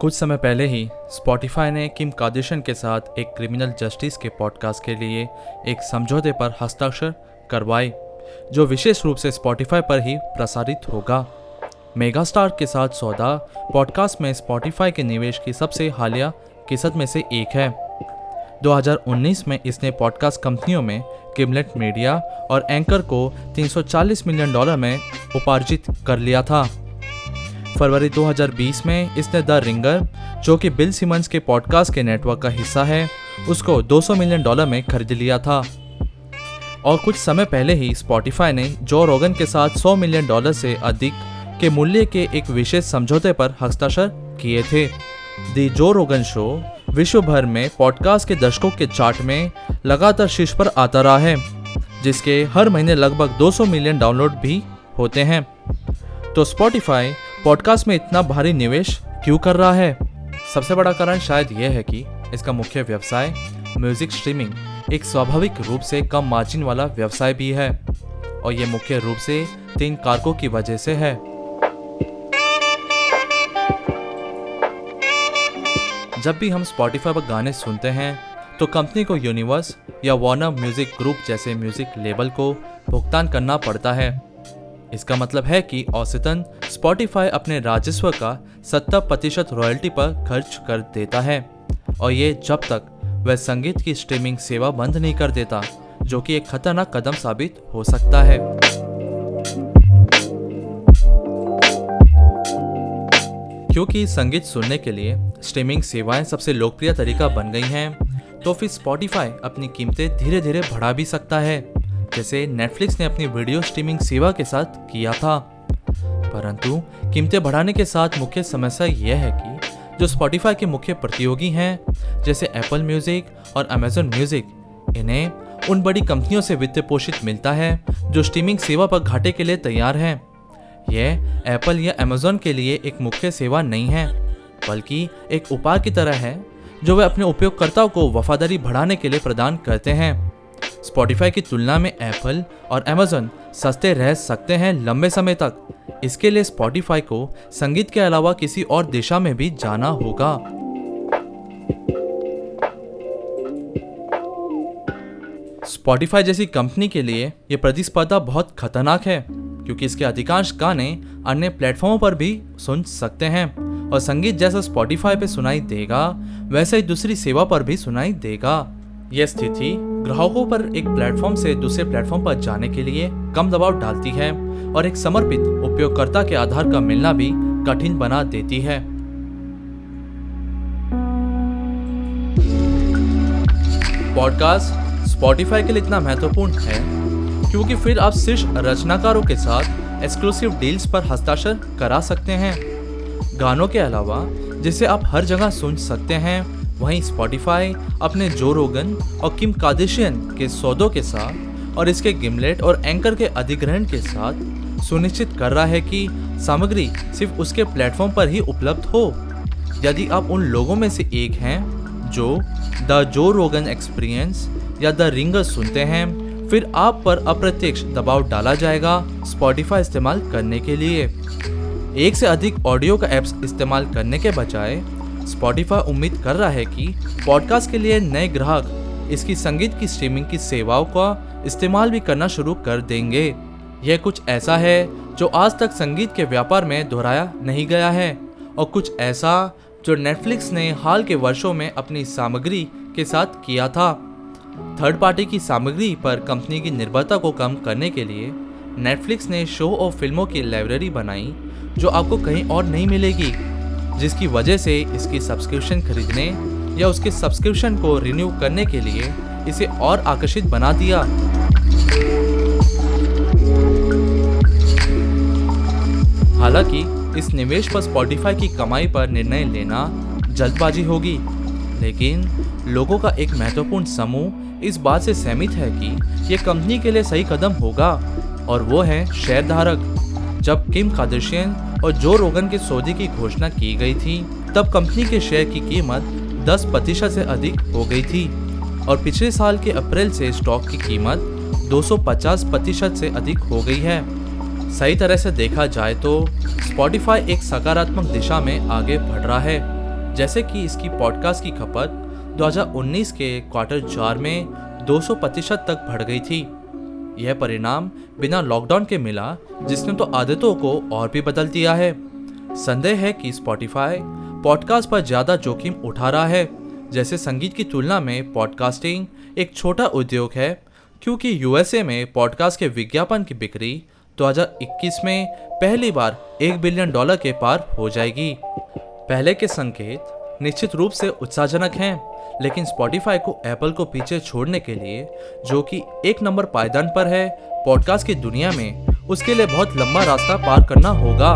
कुछ समय पहले ही स्पॉटिफाई ने किम कार्दाशियन के साथ एक क्रिमिनल जस्टिस के पॉडकास्ट के लिए एक समझौते पर हस्ताक्षर करवाए, जो विशेष रूप से स्पॉटिफाई पर ही प्रसारित होगा। मेगास्टार के साथ सौदा पॉडकास्ट में स्पॉटिफाई के निवेश की सबसे हालिया किस्मत में से एक है। 2019 में इसने पॉडकास्ट कंपनियों में गिमलेट मीडिया और एंकर को $340 मिलियन में उपार्जित कर लिया था। फरवरी 2020 में इसने द रिंगर, जो कि बिल सिमंस के पॉडकास्ट के नेटवर्क का हिस्सा है, उसको $200 मिलियन में खरीद लिया था। और कुछ समय पहले ही स्पॉटिफाई ने जो रोगन के साथ $100 मिलियन से अधिक के मूल्य के एक विशेष समझौते पर हस्ताक्षर किए थे। दी जो रोगन शो विश्व भर में पॉडकास्ट के दर्शकों के चार्ट में लगातार शीर्ष पर आता रहा है, जिसके हर महीने लगभग 200 मिलियन डाउनलोड भी होते हैं। तो स्पॉटिफाई पॉडकास्ट में इतना भारी निवेश क्यों कर रहा है? सबसे बड़ा कारण शायद यह है कि इसका मुख्य व्यवसाय म्यूजिक स्ट्रीमिंग एक स्वाभाविक रूप से कम मार्जिन वाला व्यवसाय भी है, और यह मुख्य रूप से 3 कारकों की वजह से है। जब भी हम स्पॉटिफाई पर गाने सुनते हैं तो कंपनी को यूनिवर्स या वार्नर म्यूजिक ग्रुप जैसे म्यूजिक लेबल को भुगतान करना पड़ता है। इसका मतलब है कि औसतन स्पॉटिफाई अपने राजस्व का 70% रॉयल्टी पर खर्च कर देता है, और ये जब तक वह संगीत की स्ट्रीमिंग सेवा बंद नहीं कर देता, जो कि एक खतरनाक कदम साबित हो सकता है। क्योंकि संगीत सुनने के लिए स्ट्रीमिंग सेवाएं सबसे लोकप्रिय तरीका बन गई हैं, तो फिर स्पॉटिफाई अपनी कीमतें धीरे धीरे बढ़ा भी सकता है, जैसे नेटफ्लिक्स ने अपनी वीडियो स्ट्रीमिंग सेवा के साथ किया था। परंतु कीमतें बढ़ाने के साथ मुख्य समस्या यह है कि जो स्पॉटिफाई के मुख्य प्रतियोगी हैं, जैसे एप्पल म्यूजिक और अमेजन म्यूजिक, इन्हें उन बड़ी कंपनियों से वित्त पोषित मिलता है जो स्ट्रीमिंग सेवा पर घाटे के लिए तैयार हैं। यह एप्पल या अमेजन के लिए एक मुख्य सेवा नहीं है, बल्कि एक उपाय की तरह है जो वे अपने उपयोगकर्ताओं को वफादारी बढ़ाने के लिए प्रदान करते हैं। स्पॉटिफाई की तुलना में एप्पल और अमेजन सस्ते रह सकते हैं लंबे समय तक। इसके लिए स्पॉटिफाई को संगीत के अलावा किसी और दिशा में भी जाना होगा। स्पॉटिफाई जैसी कंपनी के लिए यह प्रतिस्पर्धा बहुत खतरनाक है, क्योंकि इसके अधिकांश गाने अन्य प्लेटफॉर्मों पर भी सुन सकते हैं, और संगीत जैसा स्पॉटिफाई पे सुनाई देगा वैसे ही दूसरी सेवा पर भी सुनाई देगा। यह स्थिति ग्राहकों पर एक प्लेटफॉर्म से दूसरे प्लेटफॉर्म पर जाने के लिए कम दबाव डालती है, और एक समर्पित उपयोगकर्ता के आधार का मिलना भी कठिन बना देती है। पॉडकास्ट स्पॉटिफाई के लिए इतना महत्वपूर्ण है क्योंकि फिर आप शीर्ष रचनाकारों के साथ एक्सक्लूसिव डील्स पर हस्ताक्षर करा सकते हैं। गानों के अलावा जिसे आप हर जगह सुन सकते हैं, वहीं स्पॉटिफाई अपने जो रोगन और किम कार्दाशियन के सौदों के साथ और इसके गिमलेट और एंकर के अधिग्रहण के साथ सुनिश्चित कर रहा है कि सामग्री सिर्फ उसके प्लेटफॉर्म पर ही उपलब्ध हो। यदि आप उन लोगों में से एक हैं जो द जो रोगन एक्सपीरियंस या द रिंगर सुनते हैं, फिर आप पर अप्रत्यक्ष दबाव डाला जाएगा स्पॉटिफाई इस्तेमाल करने के लिए। एक से अधिक ऑडियो का ऐप्स इस्तेमाल करने के बजाय स्पॉटिफाई उम्मीद कर रहा है कि पॉडकास्ट के लिए नए ग्राहक इसकी संगीत की स्ट्रीमिंग की सेवाओं का इस्तेमाल भी करना शुरू कर देंगे। यह कुछ ऐसा है जो आज तक संगीत के व्यापार में दोहराया नहीं गया है, और कुछ ऐसा जो नेटफ्लिक्स ने हाल के वर्षों में अपनी सामग्री के साथ किया था। थर्ड पार्टी की सामग्री पर कंपनी की निर्भरता को कम करने के लिए नेटफ्लिक्स ने शो और फिल्मों की लाइब्रेरी बनाई जो आपको कहीं और नहीं मिलेगी, जिसकी वजह से इसकी सब्सक्रिप्शन खरीदने या उसके सब्सक्रिप्शन को रिन्यू करने के लिए इसे और आकर्षित बना दिया। हालांकि इस निवेश पर स्पॉटिफाई की कमाई पर निर्णय लेना जल्दबाजी होगी, लेकिन लोगों का एक महत्वपूर्ण समूह इस बात से सहमत है कि यह कंपनी के लिए सही कदम होगा, और वो है शेयरधारक। जब किम कार्दाशियन और जो रोगन के सौदे की घोषणा की गई थी, तब कंपनी के शेयर की कीमत 10% से अधिक हो गई थी, और पिछले साल के अप्रैल से स्टॉक की कीमत 250% से अधिक हो गई है। सही तरह से देखा जाए तो स्पॉटिफाई एक सकारात्मक दिशा में आगे बढ़ रहा है, जैसे कि इसकी पॉडकास्ट की खपत 2019 के क्वार्टर 4 में 200% तक बढ़ गई थी। यह परिणाम बिना लॉकडाउन के मिला, जिसने तो आदतों को और भी बदल दिया है। संदेह है कि स्पॉटिफाई पॉडकास्ट पर ज़्यादा जोखिम उठा रहा है। जैसे संगीत की तुलना में पॉडकास्टिंग एक छोटा उद्योग है, क्योंकि यूएसए में पॉडकास्ट के विज्ञापन की बिक्री 2021 में पहली बार $1 बिलियन के पार हो जाएगी। पहले के संकेत निश्चित रूप से उत्साहजनक हैं, लेकिन स्पॉटिफाई को एप्पल को पीछे छोड़ने के लिए, जो कि 1 नंबर पायदान पर है पॉडकास्ट की दुनिया में, उसके लिए बहुत लंबा रास्ता पार करना होगा।